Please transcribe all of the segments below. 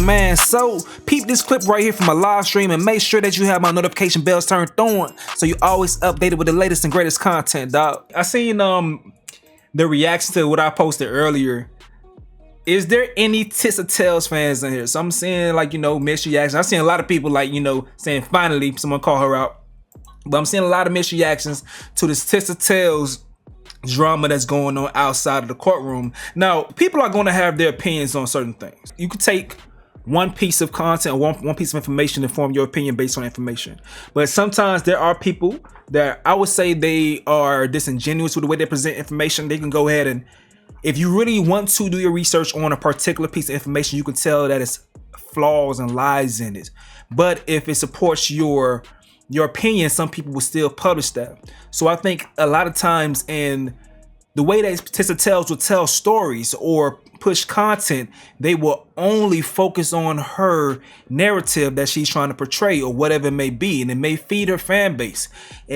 man. So peep this clip right here from my live stream and make sure that you have my notification bells turned on so you always updated with the latest and greatest content, dog. I seen the reaction to what I posted earlier. Is there any Tisa Tales fans in here? So I'm seeing, like, you know, mixed reactions. I'm seeing a lot of people, like, you know, saying finally someone call her out. But I'm seeing a lot of mixed reactions to this Tisa Tales drama that's going on outside of the courtroom. Now, people are going to have their opinions on certain things. You could take one piece of content or one piece of information and form your opinion based on information. But sometimes there are people that I would say they are disingenuous with the way they present information. They can go ahead and, if you really want to do your research on a particular piece of information, you can tell that it's flaws and lies in it. But if it supports your opinion, some people will still publish that. So I think a lot of times, in the way that Tisa Tales will tell stories or push content, they will only focus on her narrative that she's trying to portray or whatever it may be, and it may feed her fan base.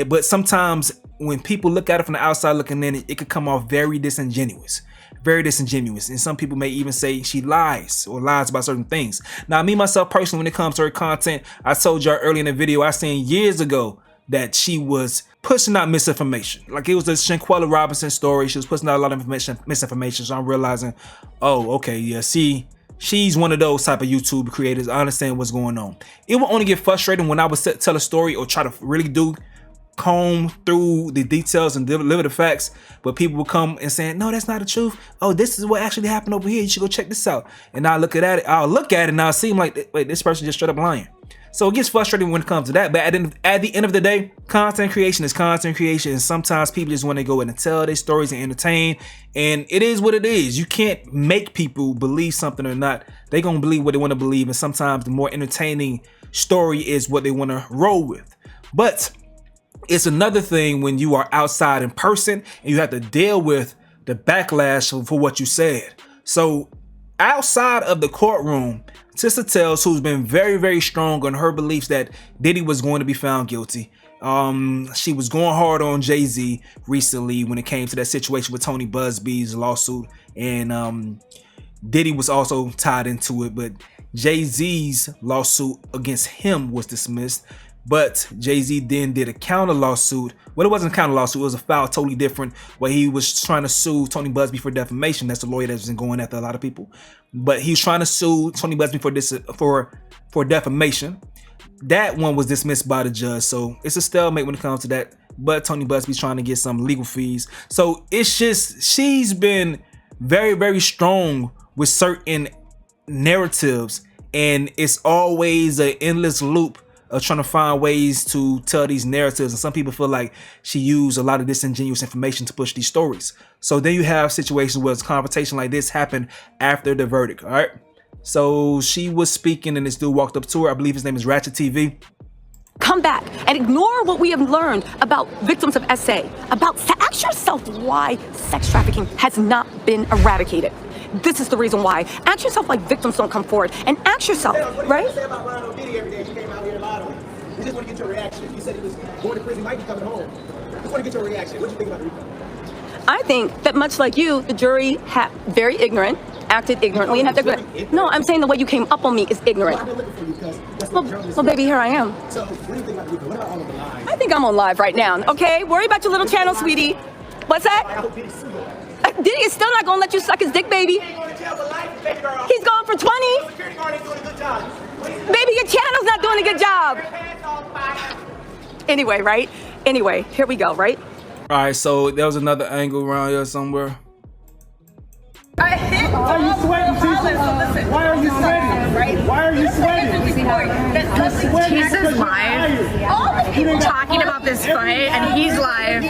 But sometimes when people look at it from the outside looking in, it could come off very disingenuous. Very disingenuous, and some people may even say she lies or lies about certain things. Now, me myself personally, when it comes to her content, I told y'all earlier in the video, I seen years ago that she was pushing out misinformation. Like, it was the Shanquella Robinson story. She was pushing out a lot of misinformation. So I'm realizing, oh, okay, yeah, see, she's one of those type of YouTube creators. I understand what's going on. It will only get frustrating when I would tell a story or try to really comb through the details and deliver the facts, but people will come and saying, no, that's not the truth. Oh, this is what actually happened over here. You should go check this out. And I'll look at it and I'll seem like, wait, this person just straight up lying. So it gets frustrating when it comes to that. But at the end of the day, content creation is content creation. And sometimes people just want to go in and tell their stories and entertain. And it is what it is. You can't make people believe something or not. They're going to believe what they want to believe. And sometimes the more entertaining story is what they want to roll with. But it's another thing when you are outside in person and you have to deal with the backlash for what you said. So outside of the courtroom, Tisa Tales, who's been very, very strong on her beliefs that Diddy was going to be found guilty. She was going hard on Jay-Z recently when it came to that situation with Tony Busby's lawsuit. And Diddy was also tied into it, but Jay-Z's lawsuit against him was dismissed. But Jay-Z then did a counter lawsuit. Well, it wasn't a counter lawsuit. It was a file totally different, where he was trying to sue Tony Busby for defamation. That's the lawyer that's been going after a lot of people. But he was trying to sue Tony Busby for defamation. That one was dismissed by the judge. So it's a stalemate when it comes to that. But Tony Busby's trying to get some legal fees. So it's just, she's been very, very strong with certain narratives. And it's always an endless loop of trying to find ways to tell these narratives. And some people feel like she used a lot of disingenuous information to push these stories. So then you have situations where a confrontation like this happened after the verdict, all right? So she was speaking and this dude walked up to her. I believe his name is Ratchet TV. Come back and ignore what we have learned about victims of SA. Ask yourself why sex trafficking has not been eradicated. This is the reason why. Ask yourself why victims don't come forward, and ask yourself, right? We just want to get your reaction. You said he was going to prison, might be coming home. Just want to get your reaction. What do you think about the recall? I think that much like you, the jury very ignorant, acted ignorantly, and no, I'm saying the way you came up on me is ignorant. Well, I've been looking for you because that's what the journalist well, baby, here I am. So, what do you think about the recall? What about all of the lies? I think I'm on live right now. Okay, worry about your little channel, sweetie. What's that? I hope Diddy's sued. Diddy is still not gonna let you suck his dick, baby. He's going for 20. Security guard ain't doing a good job. Baby, your channel's not doing a good job. Anyway, right? Anyway, here we go, right? All right, so there was another angle around here somewhere. Why are you sweating, Tisa? Why are you sweating? Why are you sweating? Tisa's live talking about this fight, and he's live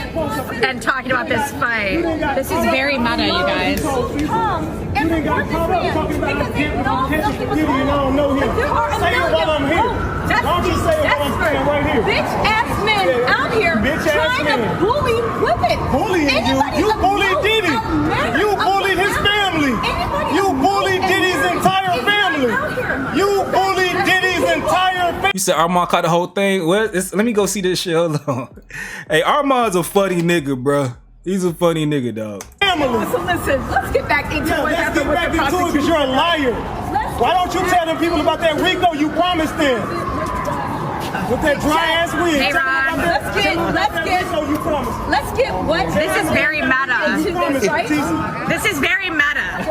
and talking about this fight. This is very meta, you guys. You didn't got caught up talking about getting Diddy and I don't know him. Say it while I'm here. Don't you say it while I'm standing right here. Bitch ass men out here trying to bully women. Bullying you? You bullied Diddy. You bullied his family. You bullied Diddy's entire family. You bullied Diddy's entire family. You said Armand caught the whole thing? Well, let me go see this shit. Hold on. Hey, Armand's a funny nigga, bro. He's a funny nigga, dog. Family. So listen, let's get back into what Let's happened get with back the into it because you're a liar. Let's Why don't you tell them people about that Rico you promised them? With that dry ass wig. Hey, Ron. Let's get what? This is very meta. This is very meta.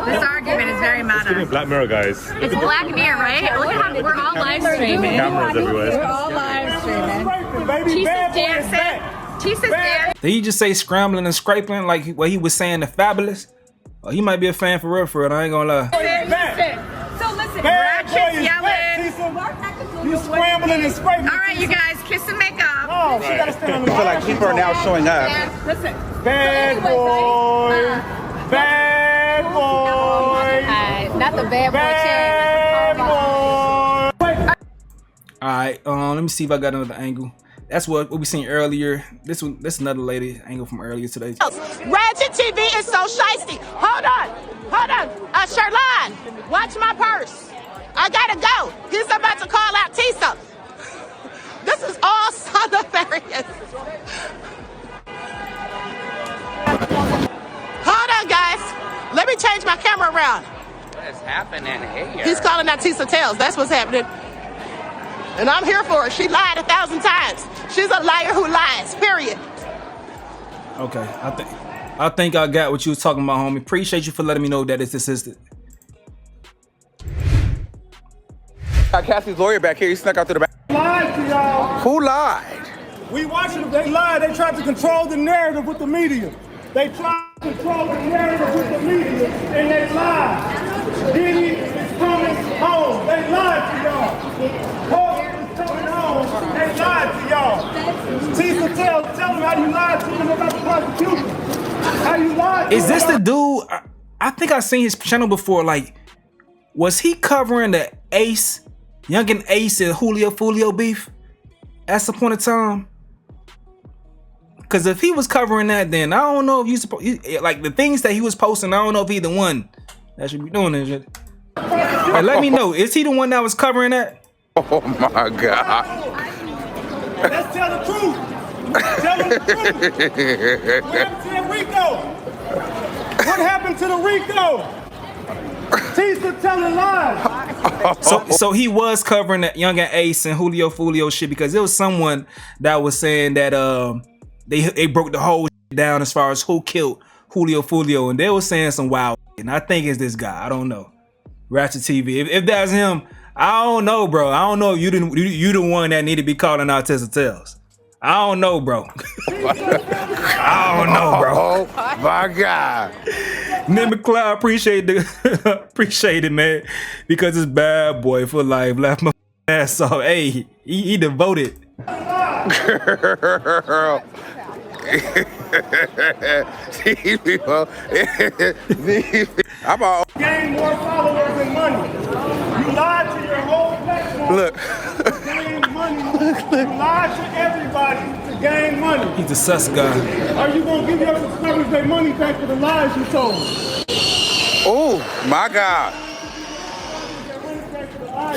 This argument is very meta. Black Mirror, guys. It's Black Mirror, right? Look at how we're all live streaming. Cameras everywhere. We're all live streaming. Tisa's dancing. Tisa's dancing. Did he just say scrambling and scraping like what he was saying to Fabulous? Oh, he might be a fan for real, I ain't gonna lie. So listen, Ratchet yelling. You scrambling and scraping. All right, you guys, kiss and make up. Oh, she gotta stand on the I feel like people are now showing up. listen. Bad boy. Bad boy. Not the bad boy Bad boy. Alright, let me see if I got another angle. That's what we seen earlier. This is another lady angle from earlier today. Ratchet TV is so shiesty. Hold on. Sherlon, watch my purse. I gotta go. He's about to call out Tisa. This is all so nefarious. Hold on, guys. Let me change my camera around. What is happening here? He's calling out Tisa Tales. That's what's happening. And I'm here for her. She lied 1,000 times. She's a liar who lies, period. Okay, I think I got what you was talking about, homie. Appreciate you for letting me know that it's assisted. Got Cassie's lawyer back here. He snuck out to the back. Lied to y'all. Who lied? We watching them. They lied. They tried to control the narrative with the media. They tried to control the narrative with the media, and they lied. Diddy is coming home. They lied to y'all. Hope is coming home. They lied to y'all. Tisa, tell them how you lied to them about the prosecution. How you lied to Is this them. the dude? I think I seen his channel before. Like, was he covering the Ace, Youngin Ace and Julio beef at some point in time? Because if he was covering that, then I don't know if you supposed like the things that he was posting. I don't know if he the one that should be doing this shit. Hey, let me know. Is he the one that was covering that? Oh my God. Let's tell the truth. Tell them the truth. What happened to the Rico? Tisa telling lies. So he was covering that Youngin Ace and Julio shit because there was someone that was saying that they broke the whole shit down as far as who killed Julio and they were saying some wild shit. And I think it's this guy. I don't know. Ratchet TV. If that's him, I don't know, bro. I don't know if you the one that need to be calling out Tisa Tales. I don't know, bro. I don't know, bro. Oh my God. Nick McCloud, appreciate it, man. Because it's bad boy for life. Left my ass off. Hey, he devoted. Girl. These people. I'm all. Gain more followers and money. You lied to your whole platform. Look. To gain money. You lied to everybody to gain money. He's a sus guy. Are you gonna give your subscribers their money back for the lies you told? Oh my God.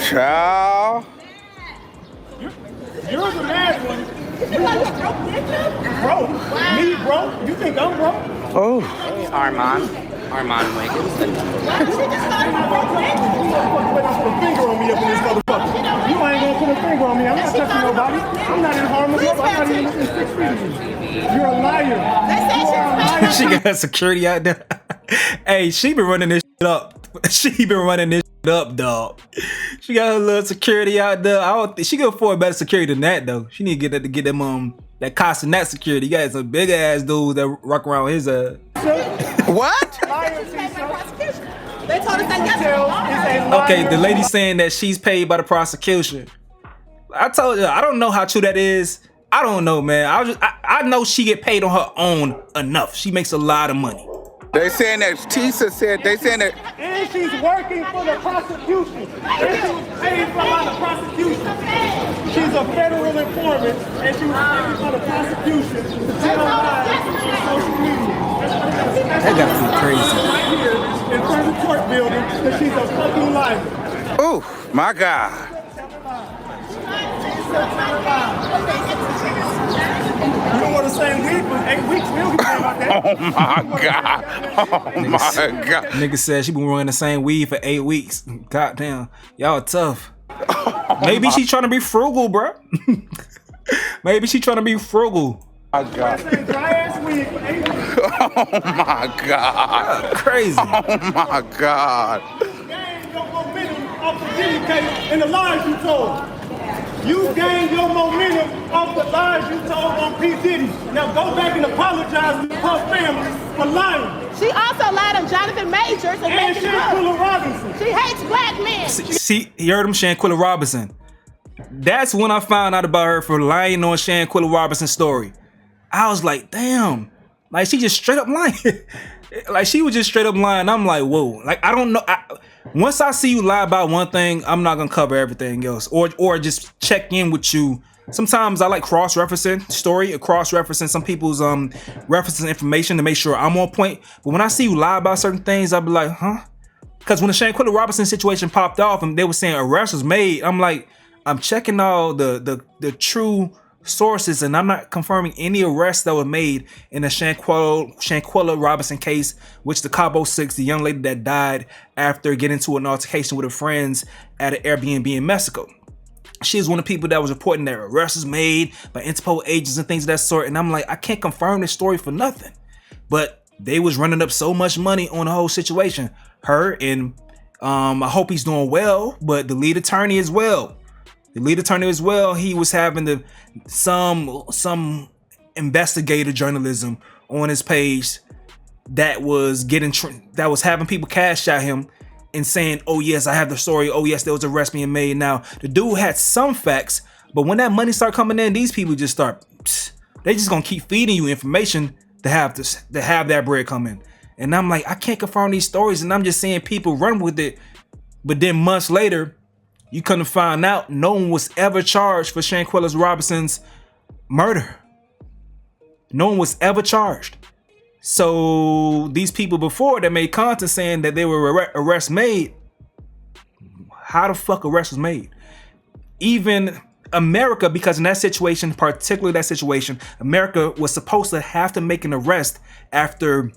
Child. You're the mad one. Broke? Me broke? You think I'm broke? Oh. Armand Wiggins. You put a finger on me up in this motherfucker. You ain't gonna put a finger on me. I'm not touching nobody. I'm not in harm of nobody. I'm not even within 6 feet of you. You're a liar. You are a liar. She got security out there. Hey, she been running this shit up. She been running this shit up, dog. She got her little security out there. I don't think she can afford better security than that, though. She need to get them that cost and that security. You got some big ass dudes that rock around his What? They told us that yesterday. Okay, the lady saying that she's paid by the prosecution. I told you, I don't know how true that is. I don't know, man. I know she get paid on her own enough. She makes a lot of money. They saying that Tisa said, they saying that. And she's working for the prosecution. And she was paid by the prosecution. She's a federal informant, and she was paid by the prosecution to tell lies on social media. That got to be crazy. Right here in front of the court building, that she's a fucking liar. Oh my God. don't want the same week for 8 weeks. We don't give a damn about that. Oh my God. Oh my God. Nigga said she been wearing the same weed for 8 weeks. Goddamn, y'all are tough. Maybe she trying to be frugal, bro. Maybe she trying to be frugal. Oh my God. Dry ass weed for 8 weeks. Oh my God. Crazy. Oh my God. Gain your momentum off the Diddy case and the lies you told. You gained your momentum off the lies you told on P. Diddy. Now go back and apologize to her family for lying. She also lied on Jonathan Majors and And making Shanquilla up. Robinson. She hates black men. See, you heard him, Shanquilla Robinson. That's when I found out about her for lying on Shanquilla Robinson's story. I was like, damn. Like, she just straight up lying. Like, she was just straight up lying. I'm like, whoa. Like, I don't know. Once I see you lie about one thing, I'm not gonna cover everything else. Or just check in with you. Sometimes I like cross-referencing story, or cross-referencing some people's referencing information to make sure I'm on point. But when I see you lie about certain things, I'll be like, huh? Because when the Shanquilla Robinson situation popped off and they were saying arrest was made, I'm like, I'm checking all the true sources, and I'm not confirming any arrests that were made in the Shanquilla Robinson case, which the Cabo 6, the young lady that died after getting into an altercation with her friends at an Airbnb in Mexico. She is one of the people that was reporting that arrests was made by Interpol agents and things of that sort, and I'm like, I can't confirm this story for nothing. But they was running up so much money on the whole situation. Her and I hope he's doing well, but the lead attorney as well. The lead attorney as well, he was having some investigative journalism on his page that was having people cash out him and saying, oh yes, I have the story. Oh yes, there was an arrest being made. Now, the dude had some facts, but when that money start coming in, these people just start, they just gonna keep feeding you information to have that bread come in. And I'm like, I can't confirm these stories, and I'm just seeing people run with it. But then months later, you couldn't find out no one was ever charged for Shanquilla Robinson's murder. No one was ever charged. So these people before that made content saying that they were arrests made, how the fuck arrest was made? Even America, because in that situation, particularly that situation, America was supposed to have to make an arrest after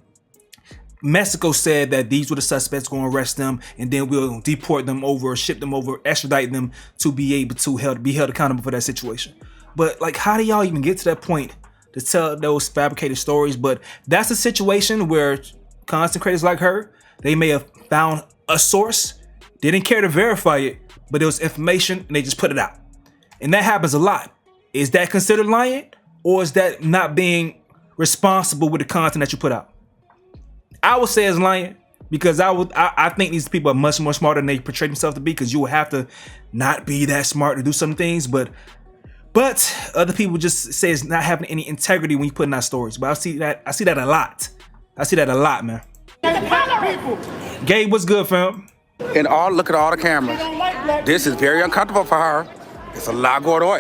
Mexico said that these were the suspects, going to arrest them, and then we'll deport them over, ship them over, extradite them to be able to be held accountable for that situation. But like, how do y'all even get to that point to tell those fabricated stories? But that's a situation where content creators like her, they may have found a source, they didn't care to verify it, but there was information and they just put it out. And that happens a lot. Is that considered lying, or is that not being responsible with the content that you put out? I would say it's lying, because I think these people are much more smarter than they portray themselves to be, because you will have to not be that smart to do some things, but other people just say it's not having any integrity when you put in out stories. But I see that a lot. I see that a lot, man. Gabe, what's good, fam? And look at all the cameras. This is very uncomfortable for her. It's a lot going on.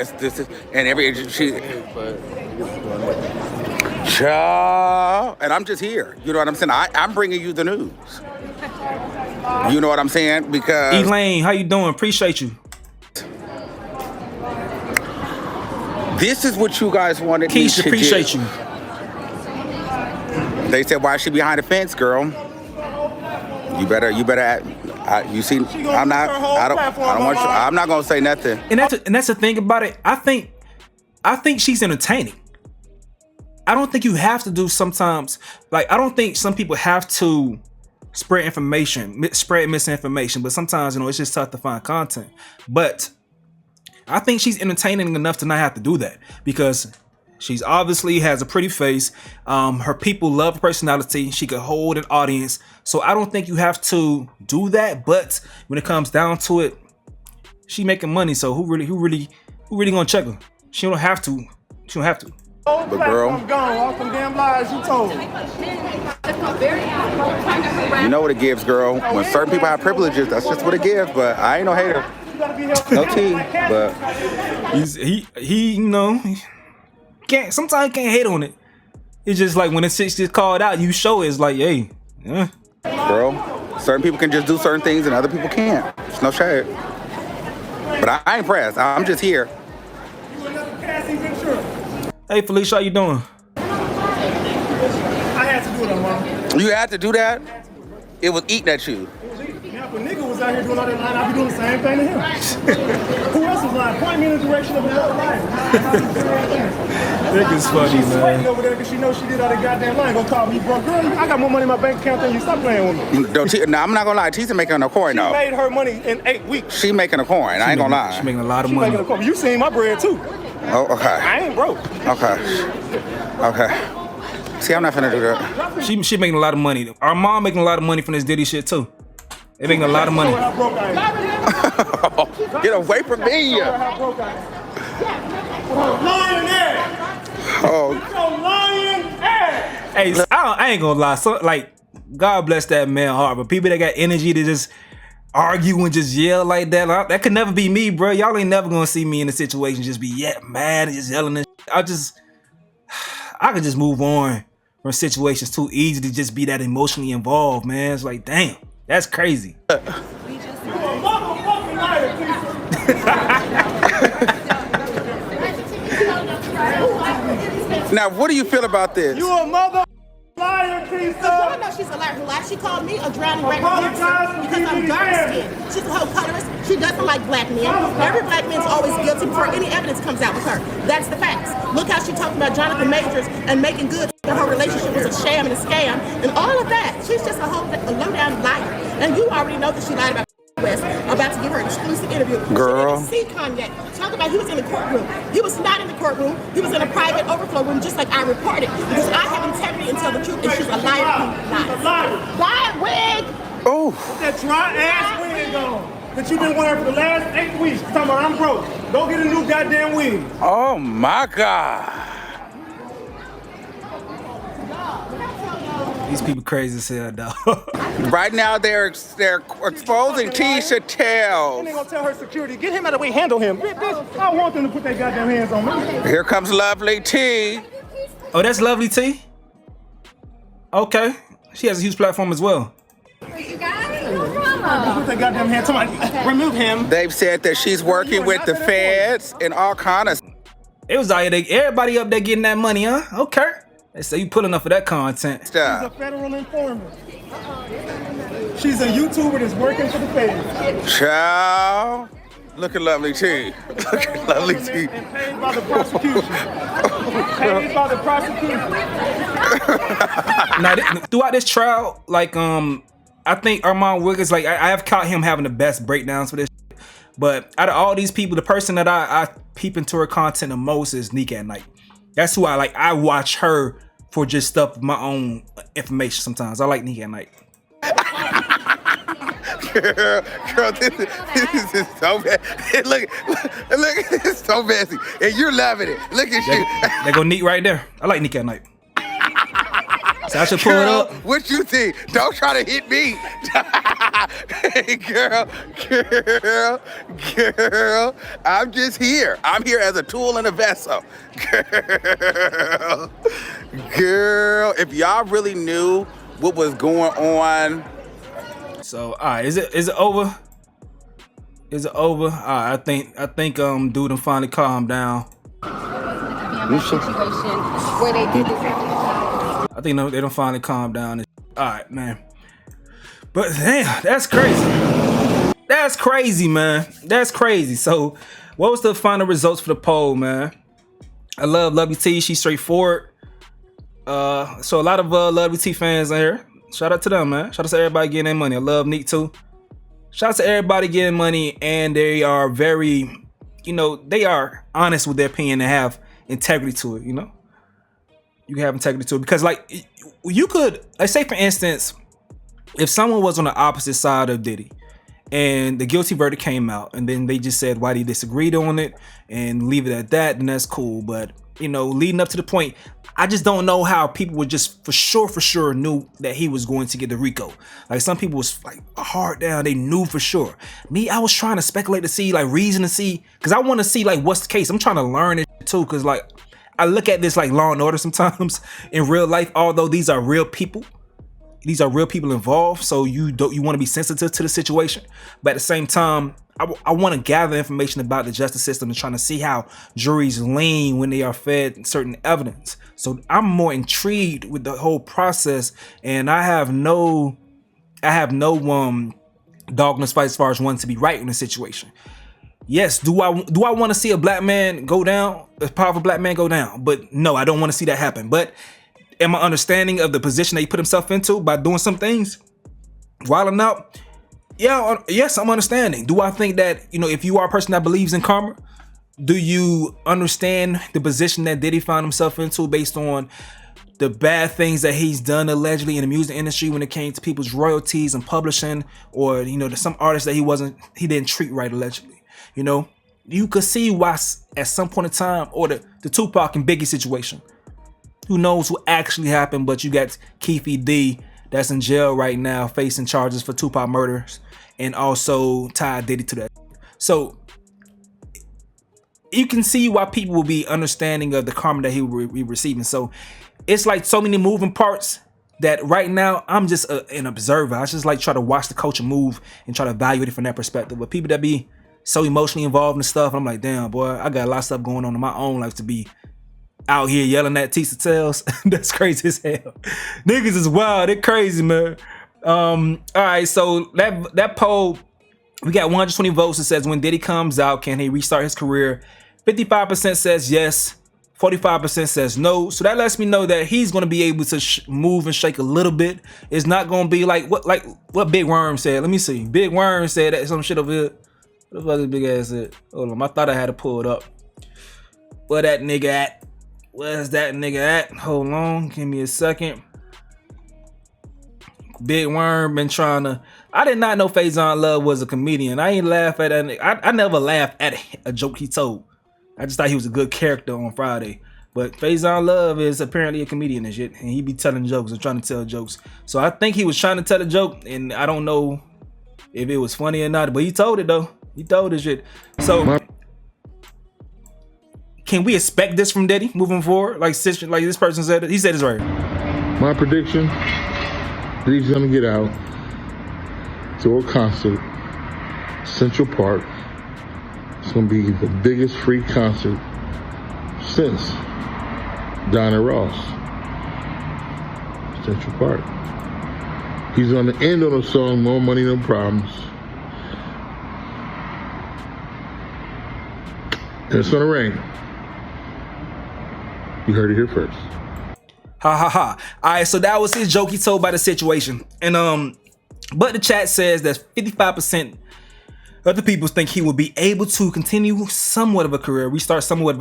And I'm just here. You know what I'm saying? I'm bringing you the news. You know what I'm saying? Because Elaine, how you doing? Appreciate you. This is what you guys wanted me Keisha, to appreciate do. you. They said, why is she behind the fence, girl? You better you see, I'm not gonna say nothing. And that's the thing about it. I think she's entertaining. I don't think you have to do sometimes, like, I don't think some people have to spread misinformation, but sometimes, it's just tough to find content. But I think she's entertaining enough to not have to do that, because she's obviously has a pretty face. Her people love her personality. She could hold an audience. So I don't think you have to do that. But when it comes down to it, she making money. So who really gonna check her? She don't have to. But girl, gone. All some damn lies you told. you know what it gives, girl. When certain people have privileges, that's just what it gives. But I ain't no hater. No tea. But he can't. Sometimes can't hate on it. It's just like when it's just called out, you show it. It's like, hey, yeah. Girl, certain people can just do certain things and other people can't. It's no shade. But I ain't pressed. I'm just here. Hey Felicia, how you doing? I had to do it, Mom. You had to do that? It was eating at you. Now, if a nigga was out here doing all that line, I'd be doing the same thing to him. Who else is lying? Point me in the direction of another line. Nigga's funny, She's man. sweating over there because she knows she did all that goddamn line. Gonna call me broke. Girl, I got more money in my bank account than you. Stop playing with me. Nah, I'm not gonna lie. Tisa making a coin She though. made her money in 8 weeks. She making a coin. I ain't gonna lie. She making a lot of She money. making a coin. You seen my bread too. Oh, okay. I ain't broke. Okay. Okay. See, I'm not finna do that. She making a lot of money. Our mom making a lot of money from this Diddy shit too. They making a lot of money. How broke I am. Get away from me. How broke I am. Lying ass. Oh. So lying ass. Hey, I ain't gonna lie. So, like, God bless that man heart, but people that got energy to just argue and just yell like that, that could never be me, bro. Y'all ain't never gonna see me in a situation just be mad and just yelling and shit. I could just move on from situations too easy to just be that emotionally involved, man. It's like, damn, that's crazy. You a motherfucking liar, Now, what do you feel about this? You a mother liar, Tisa. I know she's a liar who lies. She called me a drowning wreck because I'm dark skinned. She's a whole colorist. She doesn't like black men. Every black man's always guilty before any evidence comes out with her. That's the facts. Look how she talked about Jonathan Majors and making good that her relationship was a sham and a scam and all of that. She's just a low-down liar. And you already know that she lied about West, about to give her an exclusive interview. Girl. She didn't see Kanye. Talk about he was in the courtroom. He was not in the courtroom. He was in a private overflow room, just like I reported. Because I have integrity and tell the truth, and she's a liar who lies. Bye, wig! Oh. That dry ass wig on that you've been wearing for the last 8 weeks. Talking about I'm broke. Go get a new goddamn wig. Oh my God. These people crazy as hell, dog. Right now they're exposing Tisha Tales. They ain't gonna tell her security. Get him out of the way. Handle him. Bitch, I want them to put their goddamn hands on me. Here comes Lovely T. Oh, that's Lovely T? Okay. She has a huge platform as well. You guys, no problem. Put their goddamn hands. Somebody remove him. They've said that she's working with the feds and all kind of. It was out here, everybody up there getting that money, huh? Okay. They say you pulling up for that content. She's a federal informant. She's a YouTuber that's working for the feds. Child. Look at Lovely T. Look at Lovely T. And paid by the prosecution. Paid by the prosecution. Now, throughout this trial, like, I think Armand Wiggins, like, I have caught him having the best breakdowns for this shit. But out of all these people, the person that I peep into her content the most is Nika at Night. That's who I like. I watch her for just stuff, my own information sometimes. I like Nika at Night. Girl, this is so bad. Look, it's so messy. And you're loving it. Look at you. They go Neat right there. I like Nika at Night. So I should pull it up. What you think? Don't try to hit me. Hey, girl. I'm just here. I'm here as a tool in a vessel. Girl, if y'all really knew what was going on. So, all right, is it over? Is it over? All right, I think dude done finally calmed down. Where they did this. I think they don't finally calm down. All right, man. But damn, that's crazy. That's crazy, man. That's crazy. So, what was the final results for the poll, man? I love Lovely T. She's straightforward. So a lot of Lovely T fans in here. Shout out to them, man. Shout out to everybody getting their money. I love Neat too. Shout out to everybody getting money, and they are very, they are honest with their opinion and have integrity to it. You have integrity to it because, like, you could, let's say for instance, if someone was on the opposite side of Diddy and the guilty verdict came out and then they just said why they disagreed on it and leave it at that, then that's cool. But leading up to the point, I just don't know how people would just for sure knew that he was going to get the RICO. Like, some people was like hard down, they knew for sure. Me, I was trying to speculate to see, like, reason to see, because I want to see, like, what's the case. I'm trying to learn it too, because, like, I look at this like Law and Order sometimes in real life, although these are real people. These are real people involved, so you want to be sensitive to the situation. But at the same time, I want to gather information about the justice system and trying to see how juries lean when they are fed certain evidence. So I'm more intrigued with the whole process, and I have no dog in this fight as far as wanting to be right in the situation. Yes, do I want to see a black man go down, a powerful black man go down? But no, I don't want to see that happen. But am I understanding of the position that he put himself into by doing some things, wilding out? Yeah, yes, I'm understanding. Do I think that, you know, if you are a person that believes in karma, do you understand the position that Diddy found himself into based on the bad things that he's done allegedly in the music industry when it came to people's royalties and publishing, or, you know, to some artists that he didn't treat right allegedly? You know, you could see why at some point in time, or the Tupac and Biggie situation, who knows what actually happened, but you got Keefe D that's in jail right now facing charges for Tupac murders, and also tied Diddy to that. So you can see why people will be understanding of the karma that he will be receiving. So it's like so many moving parts that right now I'm just an observer. I just like try to watch the culture move and try to evaluate it from that perspective. But people that be so emotionally involved in stuff, I'm like, damn, boy, I got a lot of stuff going on in my own life to be out here yelling at Tisa tails. That's crazy as hell. Niggas is wild. They're crazy, man. All right, so that poll, we got 120 votes. It says, when Diddy comes out, can he restart his career? 55% says yes. 45% says no. So that lets me know that he's going to be able to move and shake a little bit. It's not going to be like what Big Worm said. Let me see. Big Worm said that some shit over here. What the fuck is Big Ass said? Hold on, I thought I had to pull it up. Where that nigga at? Where's that nigga at? Hold on, give me a second. Big Worm been trying to. I did not know Faizon Love was a comedian. I ain't laugh at that nigga. I never laughed at a joke he told. I just thought he was a good character on Friday. But Faizon Love is apparently a comedian and shit, and he be telling jokes or trying to tell jokes. So I think he was trying to tell a joke, and I don't know if it was funny or not, but he told it though. He told his shit. So can we expect this from Diddy moving forward? Like this person said it. He said it's right. My prediction, Diddy's gonna get out to a concert, Central Park. It's gonna be the biggest free concert since Diana Ross. Central Park. He's gonna end on a song, More Money, No Problems. And it's gonna rain. You heard it here first. Ha ha ha. Alright, so that was his joke he told about the situation. And but the chat says that 55% of the people think he will be able to continue somewhat of a career, restart somewhat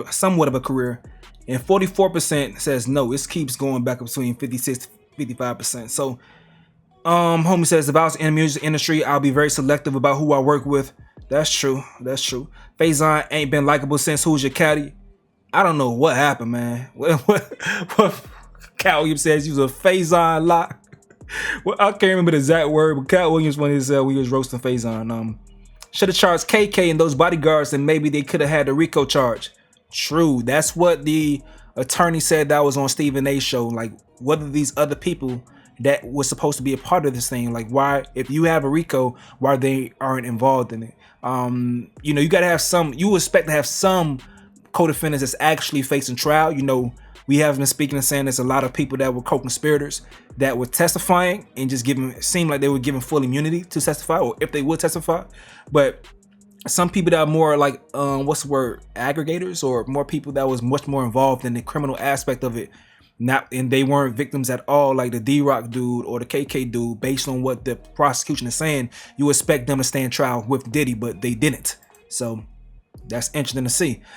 of a career. And 44% says no. It keeps going back between 56 to 55%. So homie says, if I was in the music industry, I'll be very selective about who I work with. That's true. That's true. Faizon ain't been likable since Who's Your Caddy. I don't know what happened, man. What Cat Williams says he was a Faizon lock. Well, I can't remember the exact word, but Cat Williams when he said we was roasting Faizon. Should have charged KK and those bodyguards, and maybe they could have had a RICO charge. True. That's what the attorney said that was on Stephen A's show. Like, whether these other people that was supposed to be a part of this thing, like why, if you have a RICO, why they aren't involved in it. You know, you gotta have some, you expect to have some co-defendants that's actually facing trial. You know, we have been speaking and saying there's a lot of people that were co-conspirators that were testifying and just it seemed like they were given full immunity to testify, or if they would testify. But some people that are more like, what's the word, aggregators, or more people that was much more involved in the criminal aspect of it, and they weren't victims at all, like the D-Rock dude or the KK dude. Based on what the prosecution is saying, you expect them to stand trial with Diddy, but they didn't. So that's interesting to see.